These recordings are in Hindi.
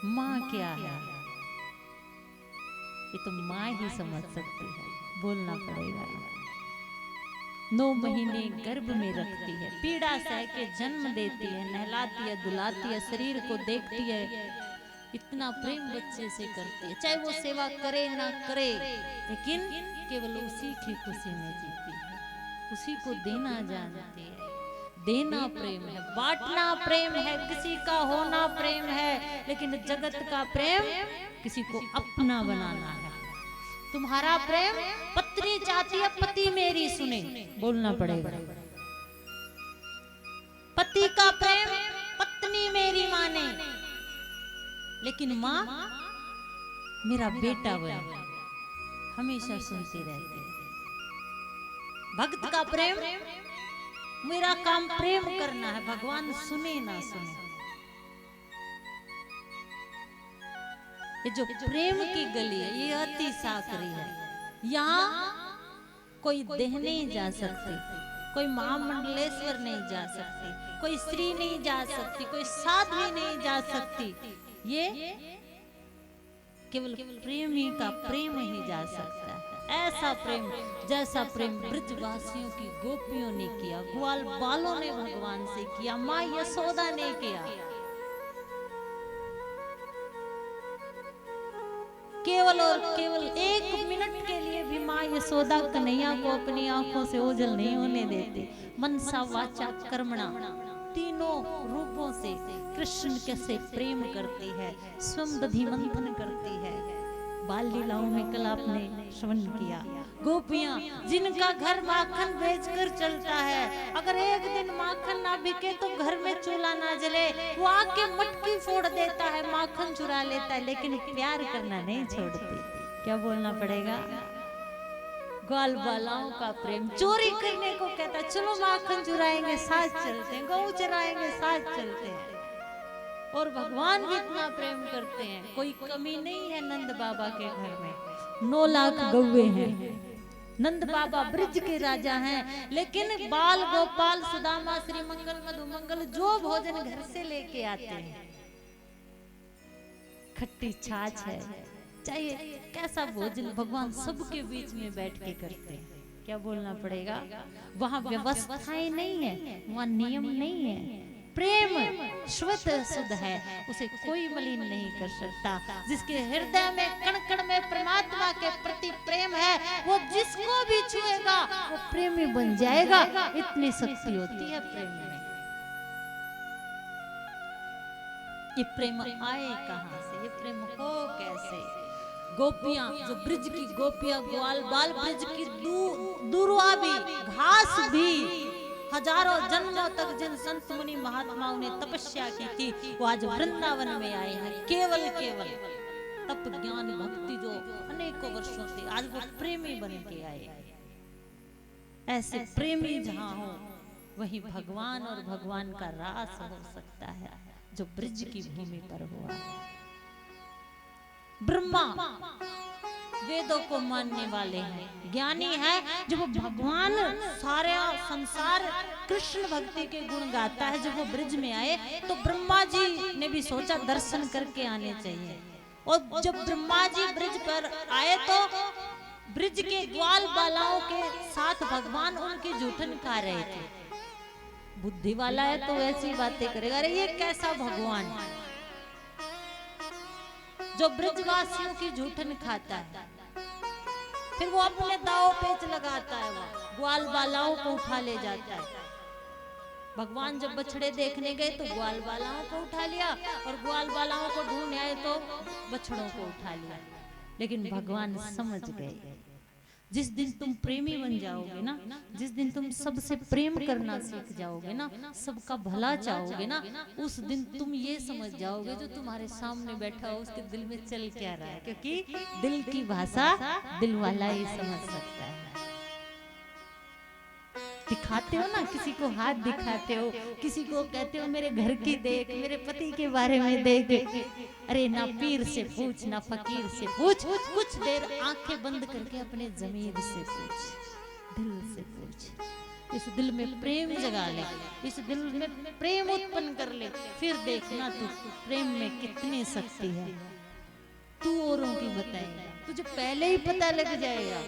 माँ क्या है ये तो माँ ही समझ सकती है, बोलना पड़ेगा। 9 महीने गर्भ में रखती है, पीड़ा सह के जन्म देती है, नहलाती है, दुलाती है, शरीर को देखती है, इतना प्रेम बच्चे से करती है, चाहे वो सेवा करे ना करे, लेकिन केवल उसी की खुशी में जीती है, उसी को देना जानती है। देना प्रेम है, बांटना प्रेम है, किसी का होना प्रेम है, लेकिन जगत का प्रेम किसी को अपना बनाना है। तुम्हारा प्रेम पत्नी चाहती है पति मेरी सुने, बोलना पड़ेगा। पति का प्रेम पत्नी मेरी माने, लेकिन माँ मेरा बेटा बने, हमेशा सुनती रहती है। भक्त का प्रेम मेरा काम प्रेम करना है, भगवान सुने ना सुने। ये जो प्रेम की गली है ये अति साकरी है, यहाँ कोई देह नहीं जा सकती, कोई महामंडलेश्वर नहीं जा सकती, कोई स्त्री नहीं जा सकती, कोई साध्वी नहीं जा सकती, ये केवल प्रेमी का प्रेम ही जा सकता है। ऐसा प्रेम जैसा प्रेम ब्रजवासियों की गोपियों ने किया, ग्वाल बालों ने भगवान से किया, माँ यशोदा ने किया। केवल और केवल 1 मिनट के लिए भी माँ यशोदा कन्हैया को अपनी आंखों से ओझल नहीं होने देती। मनसा वाचा कर्मणा तीनों रूपों से कृष्ण कैसे प्रेम करती है, स्वयं दधि मंथन करती है। बाल लीलाओं में कल आपने श्रवण किया, गोपियां जिनका घर माखन बेचकर चलता है, अगर एक दिन माखन ना बिके तो घर में चूल्हा ना जले, वो आके मटकी फोड़ देता है, माखन चुरा लेता है, लेकिन प्यार करना नहीं छोड़ती। क्या बोलना पड़ेगा? ग्वाल बालाओं का प्रेम चोरी करने को कहता है, चलो माखन चुराएंगे साथ चलते हैं, गौ चराएंगे साथ चलते हैं। और भगवान भी इतना प्रेम करते हैं, कोई कमी नहीं है नंद बाबा के घर में। 9 लाख गौवे हैं, नंद बाबा ब्रज के राजा हैं, लेकिन बाल गोपाल सुदामा श्री मंगल मधु मंगल जो भोजन घर से लेके आते हैं, खट्टी छाछ है, चाहिए कैसा भोजन, भगवान सबके बीच में बैठ के करते हैं। क्या बोलना पड़ेगा? वहां व्यवस्थाएं नहीं है, वहां नियम नहीं है। प्रेम श्वेत शुद्ध है, उसे कोई मलिन नहीं कर सकता। जिसके हृदय में कण कण में परमात्मा के प्रति प्रेम है, वो जिसको भी छुएगा वो प्रेमी बन जाएगा। इतनी शक्ति होती है प्रेम में। ये प्रेम आए कहां से, ये प्रेम हो कैसे? गोपियां, जो ब्रिज की गोपियां, ग्वाल बाल ब्रिज की दूरवा भी, घास भी, हजारों जन्मों तक जिन संत मुनि महात्माओं ने तपस्या की थी, वो आज वृंदावन में आए हैं। केवल केवल तप ज्ञान भक्ति जो अनेकों वर्षों से, आज वो प्रेमी बन के आए। ऐसे प्रेमी जहां हो वहीं भगवान और भगवान का रास हो सकता है, जो ब्रिज की भूमि पर हुआ। ब्रह्मा वेदों को मानने वाले हैं, ज्ञानी है, जब भगवान सारे संसार कृष्ण भक्ति के गुण गाता है, जब वो ब्रिज में आए तो ब्रह्मा जी ने भी सोचा दर्शन करके आने चाहिए। और जब ब्रह्मा जी ब्रिज पर आए तो ब्रिज के ग्वाल बालाओं के साथ भगवान उनकी जूठन खा रहे थे। बुद्धि वाला है तो ऐसी बातें करेगा, अरे ये कैसा भगवान जो ब्रजवासियों की जूठन खाता है, फिर वो अपने दाव पेच लगाता है, वो ग्वाल बालाओं को उठा ले जाता है। भगवान जब बछड़े देखने गए तो ग्वाल बालाओं को उठा लिया, और ग्वाल बालाओं को ढूंढ आए तो बछड़ों को उठा लिया। लेकिन भगवान समझ गए, जिस दिन तुम प्रेमी बन जाओगे ना, जिस दिन तुम सबसे प्रेम करना सीख जाओगे ना, सबका भला चाहोगे ना, उस दिन तुम ये समझ जाओगे जो तुम्हारे सामने बैठा हो उसके दिल में चल क्या रहा है, क्योंकि दिल की भाषा दिल वाला ही समझ सकता है। दिखाते हो ना, किसी को हाथ दिखाते हो, किसी को कहते हो मेरे घर की देख, मेरे पति के बारे में देख, अरे ना पीर से पूछ ना फकीर से पूछ, कुछ देर आंखें बंद करके अपने जमीर से पूछ, दिल से पूछ। इस दिल में प्रेम जगा ले, इस दिल में प्रेम उत्पन्न कर ले, फिर देखना तू प्रेम में कितनी शक्ति है। तू औरों की बताएगा, तुझे पहले ही पता लग जाएगा।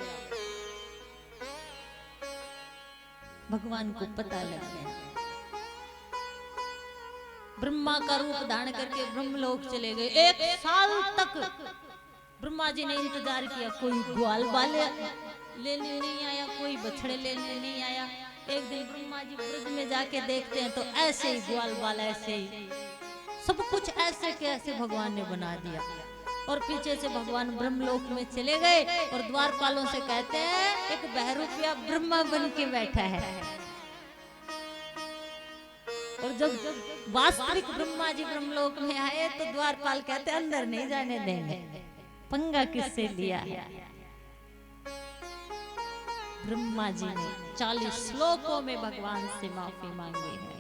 भगवान को पता लग गया। ब्रह्मा का रूप धारण करके ब्रह्मलोक चले गए। 1 साल तक ब्रह्मा जी ने इंतजार किया, कोई ग्वाल बाले लेने नहीं आया, कोई बछड़े लेने नहीं आया। एक दिन ब्रह्मा जी ब्रज में जाके देखते हैं तो ऐसे ही ग्वाल बाल, ऐसे ही सब कुछ ऐसे के ऐसे भगवान ने बना दिया। और पीछे से भगवान ब्रह्मलोक में चले गए और द्वारपालों से कहते हैं एक बहरूपिया ब्रह्मा बन के बैठा है। और जब वास्तविक ब्रह्मा जी ब्रह्मलोक में आए तो द्वारपाल कहते अंदर नहीं जाने देंगे, पंगा किससे लिया है। ब्रह्मा जी ने 40 श्लोकों में भगवान से माफी मांगी है,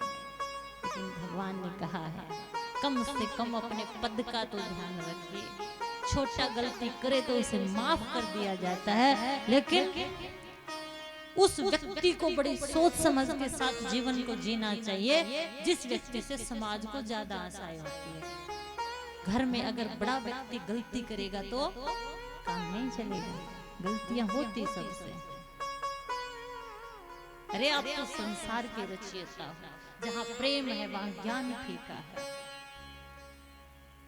लेकिन भगवान ने कहा है कम से कम अपने पद का तो ध्यान रखिए। छोटा गलती करे तो उसे माफ कर दिया जाता है, लेकिन उस व्यक्ति को बड़ी सोच समझ के साथ जीवन को जीना चाहिए जिस व्यक्ति से समाज को ज्यादा आशाएं होती है। घर में अगर बड़ा व्यक्ति गलती करेगा तो काम नहीं चलेगा, गलतियां होती सबसे। अरे आप तो संसार के रचयिता हो, जहां प्रेम है वहां ज्ञान फीका है।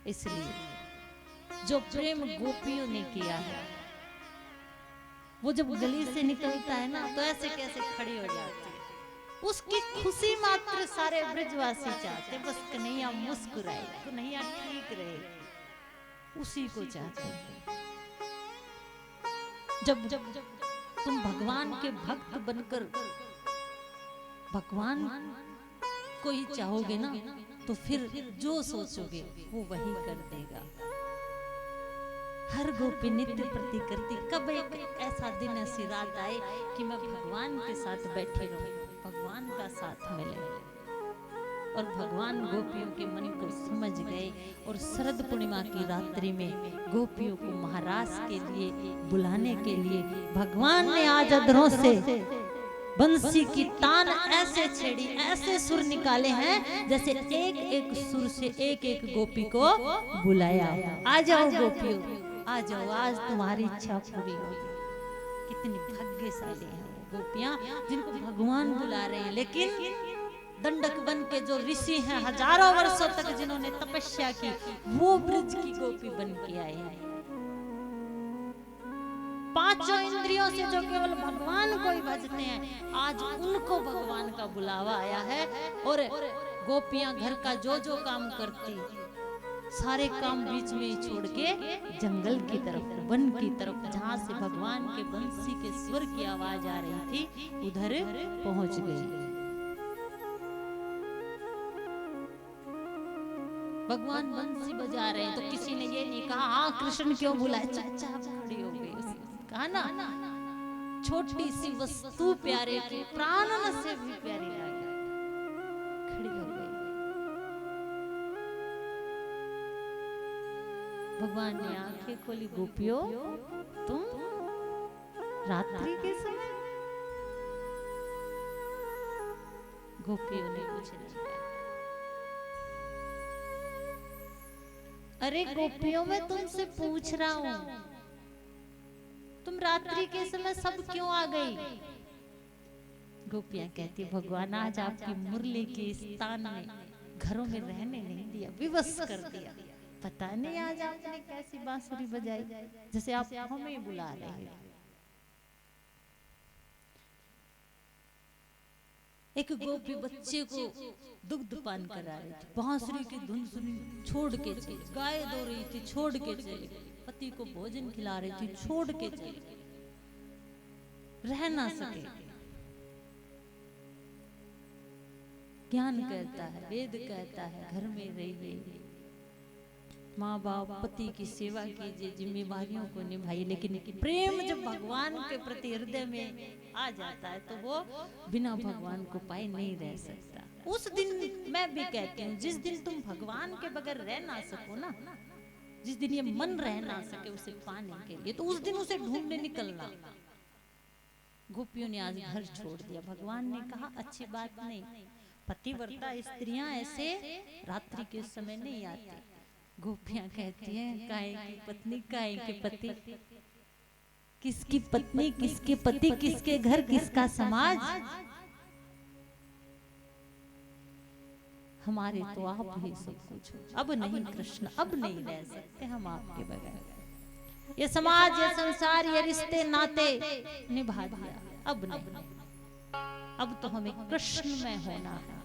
इसलिए जो प्रेम गोपियों ने किया है, वो जब गली से निकलता है ना तो ऐसे कैसे खड़ी हो जाती है। उसकी खुशी मात्र सारे ब्रजवासी चाहते, बस कन्हैया मुस्कुराए, कन्हैया ठीक रहे, उसी को चाहते हैं। जब तुम भगवान के भक्त बनकर भगवान को ही चाहोगे ना, तो फिर जो सोचोगे वो वही कर देगा। हर गोपी नित्य प्रति करती, कब एक ऐसा दिन ऐसी रात आए कि मैं भगवान के साथ बैठी रहूं, भगवान का साथ मिले। और भगवान गोपियों के मन को समझ गए और शरद पूर्णिमा की रात्रि में गोपियों को महाराज के लिए बुलाने के लिए भगवान ने आज अधरों से बंसी की तान ऐसे छेड़ी, ऐसे सुर निकाले हैं जैसे एक एक सुर से एक एक गोपी को बुलाया। आ जाओ गोपियों, आ जाओ, आज तुम्हारी इच्छा पूरी होगी। कितनी भाग्यशाली है वो गोपियां जिनको भगवान बुला रहे हैं। लेकिन दंडक बन के जो ऋषि हैं, हजारों वर्षों तक जिन्होंने तपस्या की, वो ब्रज की गोपी बन के आए हैं। पांचों इंद्रियों से जो केवल भगवान को ही भजते हैं, आज उनको भगवान का बुलावा आया है। और गोपियां घर का जो जो काम करती, सारे काम बीच में ही छोड़ के जंगल की तरफ, वन की तरफ, जहां से भगवान के बंसी के स्वर की आवाज आ रही थी, उधर पहुंच गई। भगवान बंसी बजा रहे हैं तो किसी ने ये नहीं कहा हाँ कृष्ण क्यों बुलाए, चुपचाप खड़ी हो गई। कहा ना, छोटी सी वस्तु प्यारे की प्राणन से भी प्यारी लगी, खड़ी हो गई। भगवान ने आंखें खोली, गोपियों तुम रात्रि के समय? गोपियों ने कुछ नहीं कहा। अरे गोपियों, मैं तुमसे पूछ रहा हूं, तुम रात्रि के समय सब क्यों आ गई? गोपियां कहती, भगवान आज आपकी मुरली के स्थान में घरों में रहने नहीं दिया, विवश कर दिया। पता नहीं आज आपने कैसी बांसुरी बजाई, जैसे आप हमें बुला रहे हैं। एक गोपी बच्चे को दुग्ध पान करा रही थी, बांसुरी की धुन सुनी, छोड़ के चली। गाय दो रही थी, छोड़ के चली। पति को भोजन खिला रही थी, छोड़ के चली। रह ना सके। ज्ञान कहता है, वेद कहता है, घर में रहिए, माँ बाप पति की सेवा कीजिए, जिम्मेवारियों को निभाइए। लेकिन प्रेम जब भगवान के प्रति हृदय में आ जाता है तो वो बिना भगवान को पाए नहीं रह सकता। उस दिन मैं भी कहती हूँ, जिस दिन तुम भगवान के बगैर रह ना सको ना, जिस दिन ये मन रह ना सके उसे पाने के लिए, तो उस दिन उसे ढूंढने निकलना। गोपियों ने आज घर छोड़ दिया। भगवान ने कहा अच्छी बात नहीं, पतिव्रता स्त्रियां ऐसे रात्रि के समय नहीं आती। गोपियां कहती हैं काहे की पत्नी काहे के पति, किसकी पत्नी किसके पति, किसके घर किसका समाज। हमारे तो आप ही सब कुछ हो। अब नहीं कृष्ण, अब नहीं रह सकते हम आपके बगैर। ये समाज, ये संसार, ये रिश्ते नाते निभा दिया, अब नहीं। अब तो हमें कृष्ण में होना है।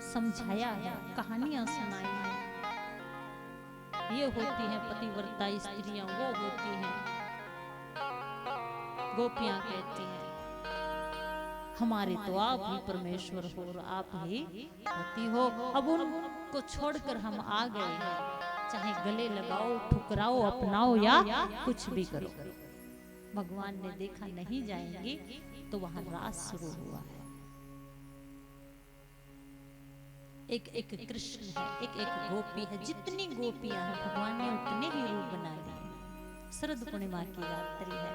समझाया है, कहानियां सुनाई हैं। ये होती हैं पतिव्रता स्त्रियां, वो होती हैं। गोपियां कहती हैं हमारे तो आप ही परमेश्वर हो और आप ही पति हो। अब उनको छोड़कर हम आ गए हैं, चाहे गले लगाओ, ठुकराओ, अपनाओ या कुछ भी करो। भगवान ने देखा नहीं जाएंगे तो वहां रास शुरू हुआ है। एक एक कृष्ण है, एक एक गोपी है। जितनी गोपियां हैं भगवान ने उतने ही रूप बना लिए। शरद पूर्णिमा की रात्रि है,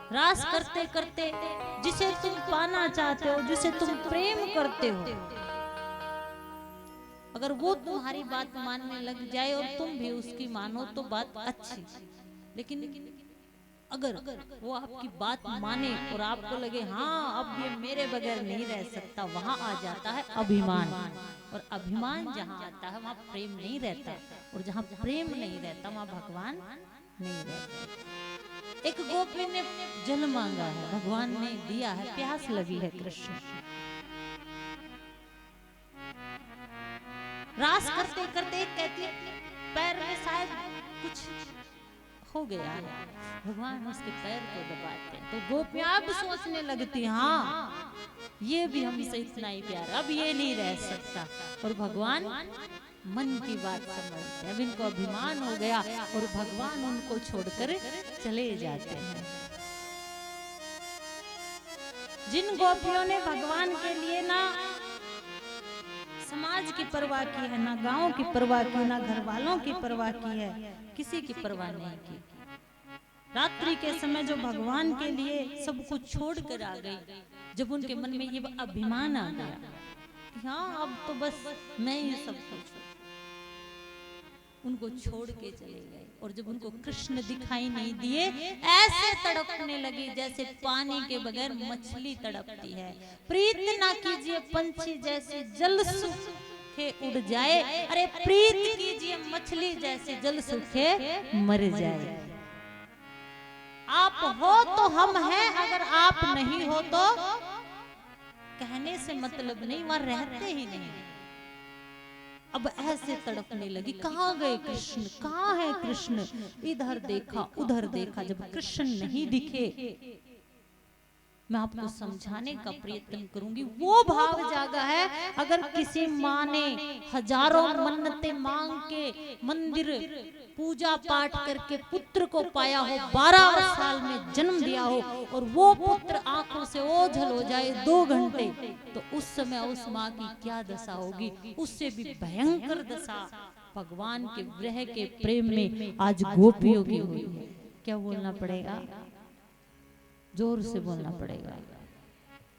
रास करते करते जिसे तुम पाना चाहते हो, जिसे तुम प्रेम करते हो, अगर वो तुम्हारी बात मानने लग जाए और तुम भी उसकी मानो तो बात अच्छी। लेकिन अगर वो आपकी बात माने और आपको लगे हाँ अब ये मेरे बगैर नहीं रह सकता, वहां आ जाता है अभिमान। और अभिमान जहां आता है वहां प्रेम नहीं रहता, और जहां प्रेम नहीं रहता वहां भगवान नहीं रहता। एक गोपी ने जल मांगा है, भगवान ने दिया है, प्यास लगी है कृष्ण। रास करते करते कहती है पैर में शायद कुछ हो गया है, भगवान उसके पैर को दबाते हैं। तो गोपियां अब सोचने लगती हाँ ये भी हमसे इतना ही प्यार, अब ये नहीं रह सकता। और भगवान मन की बात समझते हैं। अब इनको अभिमान हो गया और भगवान उनको छोड़कर चले जाते हैं। जिन गोपियों ने भगवान के लिए ना समाज की परवाह की है, ना गांव की परवाह की, ना घर वालों की परवाह की है, किसी की परवाह नहीं की। रात्रि के समय जो भगवान के लिए सब कुछ छोड़ कर आ गई, जब उनके मन में ये अभिमान आ गया कि हाँ अब तो बस मैं ही सब कुछ, उनको छोड़ के चले गए। और जब उनको कृष्ण दिखाई नहीं दिए, ऐसे तड़पने लगी जैसे पानी के बगैर मछली तड़पती है। प्रीत ना कीजिए पंछी जैसे जल सूखे उड़ जाए, अरे प्रीत कीजिए मछली जैसे जल सूखे मर जाए। आप हो तो हम हैं, अगर आप नहीं हो तो कहने से मतलब नहीं, वहां रहते ही नहीं। अब ऐसे तड़पने लगी, कहाँ गए कृष्ण, कहाँ है कृष्ण। इधर देखा उधर देखा, जब कृष्ण नहीं दिखे, मैं आपको समझाने का प्रयत्न करूंगी। वो भाव जागा है, अगर किसी माँ ने हजारों मन्नतें मांग के मंदिर पूजा पाठ करके पुत्र को पाया हो, 12 साल में जन्म दिया हो, और वो पुत्र आंखों से ओझल हो जाए 2 घंटे, तो उस समय उस माँ की क्या दशा होगी। उससे भी भयंकर दशा भगवान के विरह के प्रेम में आज गोपियों की हुई है। क्या बोलना पड़ेगा, जोर से बोलना पड़ेगा।